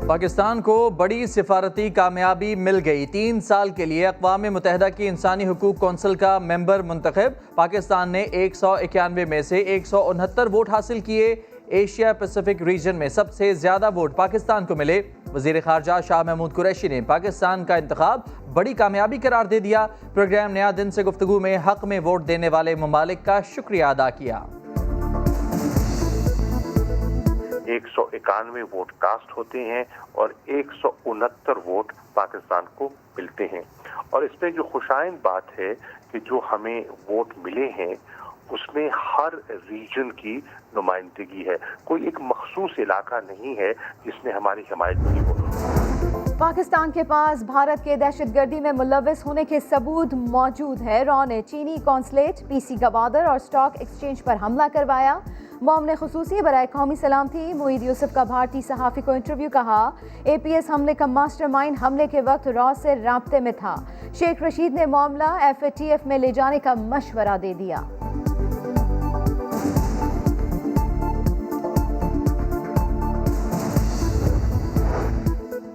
پاکستان کو بڑی سفارتی کامیابی مل گئی۔ 3 سال کے لیے اقوام متحدہ کی انسانی حقوق کونسل کا ممبر منتخب۔ پاکستان نے 191 میں سے 169 ووٹ حاصل کیے۔ ایشیا پیسفک ریجن میں سب سے زیادہ ووٹ پاکستان کو ملے۔ وزیر خارجہ شاہ محمود قریشی نے پاکستان کا انتخاب بڑی کامیابی قرار دے دیا۔ پروگرام نیا دن سے گفتگو میں حق میں ووٹ دینے والے ممالک کا شکریہ ادا کیا۔ 191 ووٹ کاسٹ ہوتے ہیں اور 169 ووٹ پاکستان کو ملتے ہیں، اور اس میں جو خوشائند بات ہے کہ جو ہمیں ووٹ ملے ہیں اس میں ہر ریجن کی نمائندگی ہے، کوئی ایک مخصوص علاقہ نہیں ہے جس نے ہماری حمایت کی ہو۔ پاکستان کے پاس بھارت کے دہشت گردی میں ملوث ہونے کے ثبوت موجود ہے۔ رو نے چینی قونصلیٹ، پی سی گوادر اور اسٹاک ایکسچینج پر حملہ کروایا۔ مومن خصوصی برائے قومی سلامتی معید یوسف کا بھارتی صحافی کو انٹرویو، کہا اے پی ایس حملے کا ماسٹر مائنڈ حملے کے وقت رو سے رابطے میں تھا۔ شیخ رشید نے معاملہ ایف اے ٹی ایف میں لے جانے کا مشورہ دے دیا۔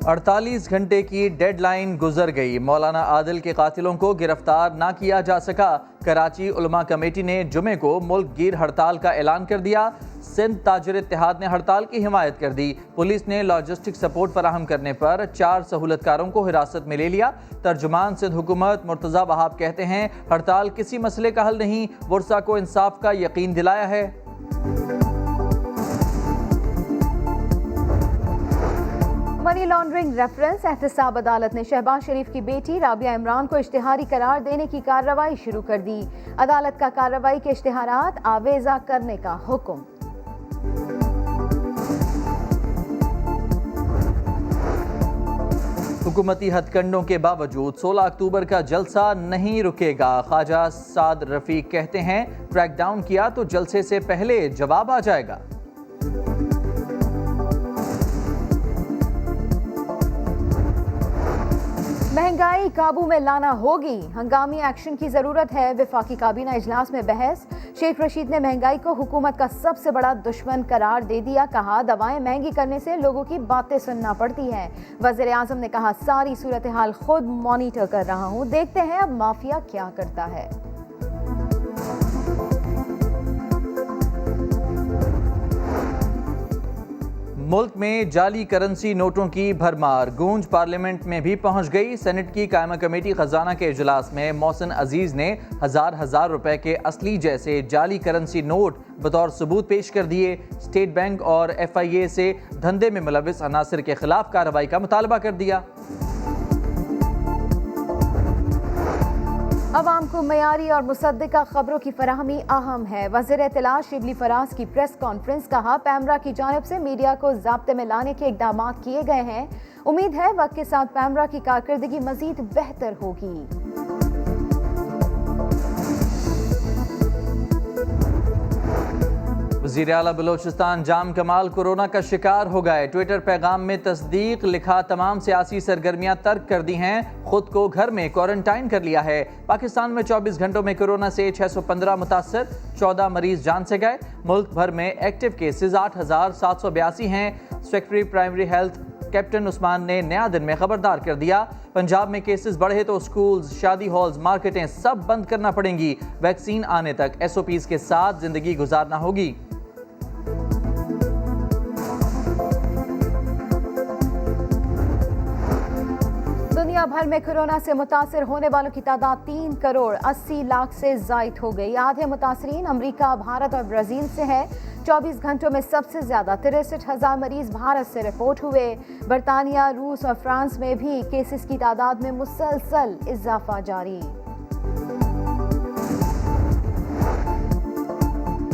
اڑتالیس گھنٹے کی ڈیڈ لائن گزر گئی، مولانا عادل کے قاتلوں کو گرفتار نہ کیا جا سکا۔ کراچی علماء کمیٹی نے جمعے کو ملک گیر ہڑتال کا اعلان کر دیا۔ سندھ تاجر اتحاد نے ہڑتال کی حمایت کر دی۔ پولیس نے لاجسٹک سپورٹ فراہم کرنے پر 4 سہولت کاروں کو حراست میں لے لیا۔ ترجمان سندھ حکومت مرتضی وہاب کہتے ہیں ہڑتال کسی مسئلے کا حل نہیں، ورثاء کو انصاف کا یقین دلایا ہے۔ منی لانڈرنگ ریفرنس احتساب عدالت نے شہباز شریف کی بیٹی رابعہ عمران کو اشتہاری قرار دینے کی کارروائی شروع کر دی۔ عدالت کا کارروائی کے اشتہارات آویزہ کرنے کا حکم۔ حکومتی ہتھ کنڈوں کے باوجود 16 اکتوبر کا جلسہ نہیں رکے گا۔ خواجہ سعد رفیق کہتے ہیں کریک ڈاؤن کیا تو جلسے سے پہلے جواب آ جائے گا۔ مہنگائی قابو میں لانا ہوگی، ہنگامی ایکشن کی ضرورت ہے۔ وفاقی کابینہ اجلاس میں بحث، شیخ رشید نے مہنگائی کو حکومت کا سب سے بڑا دشمن قرار دے دیا، کہا دوائیں مہنگی کرنے سے لوگوں کی باتیں سننا پڑتی ہیں۔ وزیر اعظم نے کہا ساری صورتحال خود مانیٹر کر رہا ہوں، دیکھتے ہیں اب مافیا کیا کرتا ہے۔ ملک میں جعلی کرنسی نوٹوں کی بھرمار، گونج پارلیمنٹ میں بھی پہنچ گئی۔ سینٹ کی قائمہ کمیٹی خزانہ کے اجلاس میں محسن عزیز نے ہزار روپے کے اصلی جیسے جعلی کرنسی نوٹ بطور ثبوت پیش کر دیے۔ اسٹیٹ بینک اور ایف آئی اے سے دھندے میں ملوث عناصر کے خلاف کارروائی کا مطالبہ کر دیا۔ عوام کو معیاری اور مصدقہ خبروں کی فراہمی اہم ہے۔ وزیر اطلاع شبلی فراز کی پریس کانفرنس، کہا پیمرا کی جانب سے میڈیا کو ضابطے میں لانے کے اقدامات کیے گئے ہیں، امید ہے وقت کے ساتھ پیمرا کی کارکردگی مزید بہتر ہوگی۔ وزیر اعلیٰ بلوچستان جام کمال کورونا کا شکار ہو گئے۔ ٹویٹر پیغام میں تصدیق، لکھا تمام سیاسی سرگرمیاں ترک کر دی ہیں، خود کو گھر میں کوارنٹائن کر لیا ہے۔ پاکستان میں 24 گھنٹوں میں کورونا سے 615 متاثر، 14 مریض جان سے گئے۔ ملک بھر میں ایکٹیو کیسز 8782 ہیں۔ سیکرٹری پرائمری ہیلتھ کیپٹن عثمان نے نیا دن میں خبردار کر دیا، پنجاب میں کیسز بڑھے تو سکولز، شادی ہالز، مارکیٹیں سب بند کرنا پڑیں گی۔ ویکسین آنے تک ایس او پیز کے ساتھ زندگی گزارنا ہوگی۔ دنیا بھر میں کورونا سے متاثر ہونے والوں کی تعداد 3 کروڑ 80 لاکھ سے زائد ہو گئی۔ آدھے متاثرین امریکہ، بھارت اور برازیل سے ہیں۔ 24 گھنٹوں میں سب سے زیادہ 63,000 مریض بھارت سے رپورٹ ہوئے۔ برطانیہ، روس اور فرانس میں بھی کیسز کی تعداد میں مسلسل اضافہ جاری۔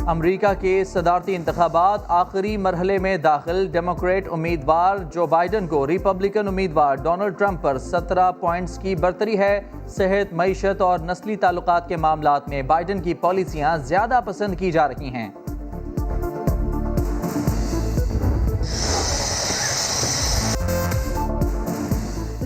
امریکہ کے صدارتی انتخابات آخری مرحلے میں داخل، ڈیموکریٹ امیدوار جو بائیڈن کو ریپبلکن امیدوار ڈونلڈ ٹرمپ پر 17 پوائنٹس کی برتری ہے۔ صحت، معیشت اور نسلی تعلقات کے معاملات میں بائیڈن کی پالیسیاں زیادہ پسند کی جا رہی ہیں۔